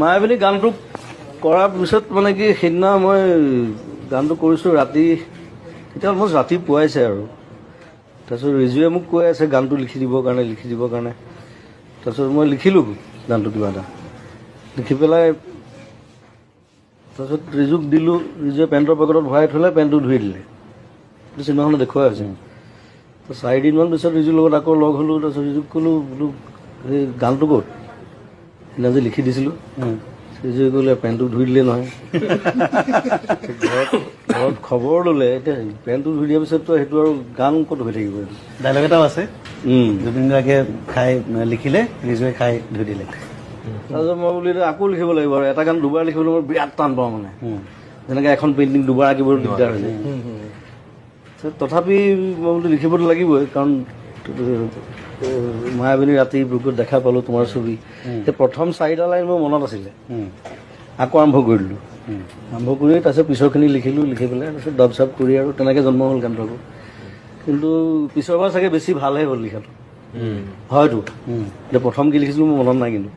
মায়াবিনী গানটো কৰাৰ পিছত মানে কি সেইদিনা মই গানটো কৰিছোঁ ৰাতি তেতিয়া অলমষ্ট ৰাতি পুৱাইছে আৰু তাৰপিছত ৰিজুৱে মোক কৈ আছে গানটো লিখি দিবৰ কাৰণে তাৰপিছত মই লিখিলোঁ গানটো কিবা এটা লিখি পেলাই তাৰপিছত ৰিজুক দিলোঁ ৰিজুৱে পেণ্টৰ পকেটত ভৰাই থ'লে পেণ্টটো ধুই দিলে চিনেমাখনত দেখুৱাই হৈছে 4 দিনমান পিছত ৰিজুৰ লগত আকৌ লগ হ'লোঁ তাৰপিছত ৰিজুক ক'লোঁ বোলো এই গানটো ক'ত সেইদিনা যে লিখি দিছিলোঁ ৰিজুৱে ক'লে পেণ্টটো ধুই দিলে নহয় ঘৰত খবৰ ল'লে এতিয়া পেণ্টটো ধুই দিয়াৰ পিছততো সেইটো আৰু গান ক'ত হৈ থাকিব ডাইলগ এটাও আছে জুবিন গাৰ্গে খাই লিখিলে ৰিজুৱে খাই ধুই দিলে তাৰপিছত মই বোলো আকৌ লিখিব লাগিব আৰু এটা গান দুবাৰ লিখিবলৈ মই বিৰাট টান পাওঁ মানে যেনেকৈ এখন পেইণ্টিং দুবাৰ আঁকিবলৈ দিগদাৰ হৈ যায় তথাপি মই বোলো লিখিবতো লাগিবই কাৰণ মায়াবিনী ৰাতি বুকুত দেখা পালোঁ তোমাৰ ছবি এতিয়া প্ৰথম 4টা লাইন মোৰ মনত আছিলে আকৌ আৰম্ভ কৰি দিলোঁ আৰম্ভ কৰি তাৰপিছত পিছৰখিনি লিখিলোঁ লিখি পেলাই তাৰপিছত ডাব চাব কৰি আৰু তেনেকৈ জন্ম হ'ল গানটো আকৌ কিন্তু পিছৰবাৰ চাগে বেছি ভালহে হ'ল লিখাটো হয়তো এতিয়া প্ৰথম কি লিখিছিলোঁ মোৰ মনত নাই কিন্তু